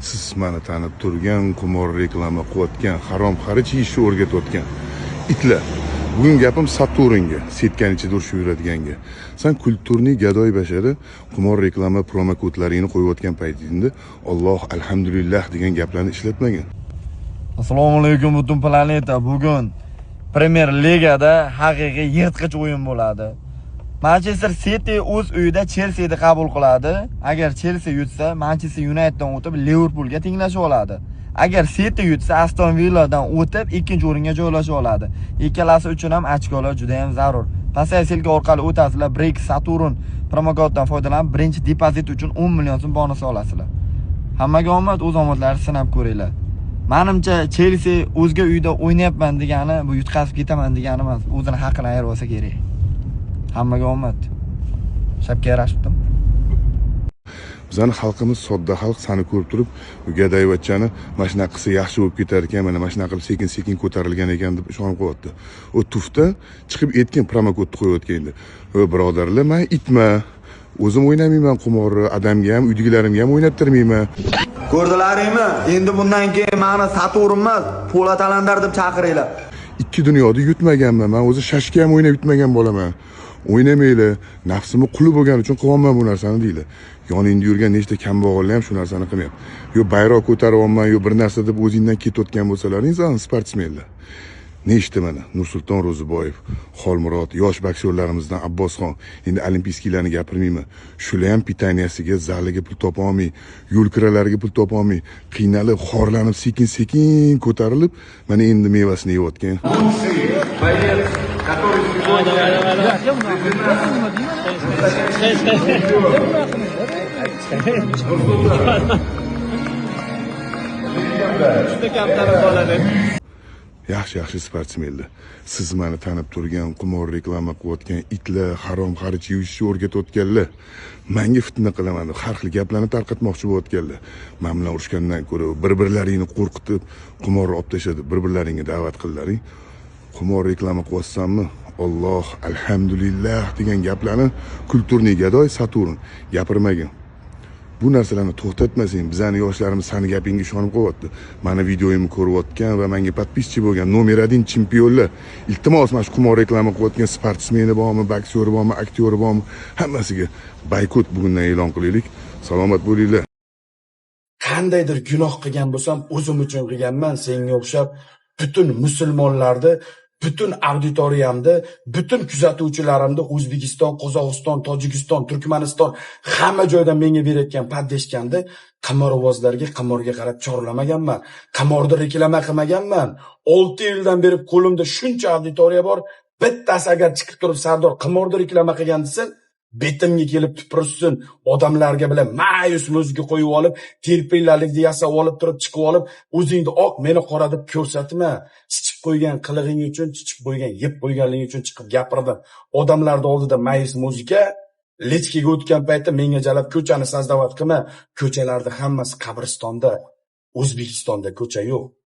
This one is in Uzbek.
siz meni tanib turgan, qimor reklama qilayotgan, harom xarij yeyishni o'rgatayotgan itlar. Bugun gapim Saturnga, setkan ichida urishib yuradiganga. Sen kulturniy gadoy bashari qimor reklama promo kodlarini qo'yayotgan paytingda Alloh alhamdulillah degan gaplarni ishlatmagan. Assalomu alaykum butun planeta. Bugun Premier Ligada haqiqiy yirtqich o'yin bo'ladi. Manchester City o'z uyida Chelsea ni qabul qiladi. Agar Chelsea yutsa, Manchester Uniteddan o'tib Liverpoolga tenglashib oladi. Agar City yutsa, Aston Villadan o'tib ikkinchi o'ringa joylashib oladi. Ikkalasi uchun ham ochkolar juda ham zarur. Pasasilka orqali o'tasizlar, Break Saturn promokoddan foydalanib, birinchi depozit uchun 10 million so'm bonus olasizlar. Hammaga omad, o'z omadlaringizni sinab ko'ringlar. Menimcha Chelsea o'zga uyda o'ynayapman degani, bu yutqazib ketaman degani emas, o'zini haqqini ayirib olsa kerak. Hammaga omad. Shapka yarashibdim. Bizning xalqimiz sodda xalq, seni ko'rib turib, gadayvachchani mana shunaqa qilsa yaxshi bo'lib ketar ekan, mana shunaqa qilib sekin-sekin ko'tarilgan ekan deb ishonib qo'yapti. O tufta chiqib aytgan promokodni qo'yayotganda, "O birodarlar, men itma. O'zim o'ynamayman qimorni, adamga ham, uydagilarimga ham o'ynattirmayman." Ko'rdilaringmi? Endi bundan keyin meni Saturn emas, Po'lat Alandar deb chaqiringlar. Ikki dunyoda yutmaganman. Men o'zi shashka ham o'ynab yutmagan bo'laman. O'ynamaylar, nafsimni quli bo'lgani uchun qilyapman bu narsani deylar. Yoningda yurgan nechta kambag'allar ham shu narsani qilmayapti. Yo bayroq ko'taryapman, yo bir narsa deb o'zingdan ketayotgan bo'lsalaringiz, sportsmenlar. Nechta mana Nursulton Ro'ziboyev, Xolmurod, yosh boksyorlarimizdan Abbosxon, endi olimpiyskilarni gapirmayman. Shular ham pitaniyasiga, zaliga pul topa olmay, yo'l kiralariga pul topa olmay, qiynalib, xorlanib, sekin-sekin ko'tarilib, mana endi mevasini yeyotgan. Yaxshi sportsmenlar, siz meni tanib turgan, qimor reklama qilayotgan itlar, harom xarij yeyishni o'rgatayotganlar, menga fitna qilaman deb har xil gaplarni tarqatmoqchi bo'layotganlar. Men bilan urushgandan ko'ra bir-birlaringni qo'rqitib, qimor olib tashadi, bir-birlaringga da'vat qillaring. Qimor reklama qilyapsanmi? Alloh alhamdulillah degan gaplarni kulturniy gadoy Saturn gapirmagan. Bu narsalarni to'xtatmasang, bizning yoshlarimiz seni gapingga ishonib qo'yapti. Mana videoyimni ko'rayotgan va menga podpischi bo'lgan nomer 1 chempionlar, iltimos mana shu qimor reklama qilayotgan sportsmeni bormi, boksyori bormi, aktyori bormi, hammasiga boykot bugundan e'lon qilaylik. Salomat bo'linglar. Qandaydir gunoh qilgan bo'lsam, o'zim uchun qilganman, senga o'xshab butun musulmonlarni, butun auditoriyamni, butun kuzatuvchilarimni O'zbekiston, Qozog'iston, Tojikiston, Turkmaniston hamma joydan menga berayotgan paddeshkanda qimorbozlarga, qimorga qarab chorlamaganman. Qimorni reklama qilmaganman. 6 yildan beri qo'limda shuncha auditoriya bor, bittasi agar chiqib turib Sardor qimorni reklama qilgan desa, betimga kelib tupursin, odamlarga bilan ma'yus muzga qo'yib olib, telpinglarlikni yasab olib turib chiqib olib, o'zingni oq, meni qora deb ko'rsatma. Chichib qo'ygan qilig'ing uchun, chichib qo'ygan, yeb qo'yganling uchun chiqib gapirdim. Odamlarning oldida ma'yus muzika, lechkaga o'tgan paytda menga jalab ko'chani sazdovat qilma. Ko'chalarda hammasi qabristonda, O'zbekistonda ko'cha yo'q.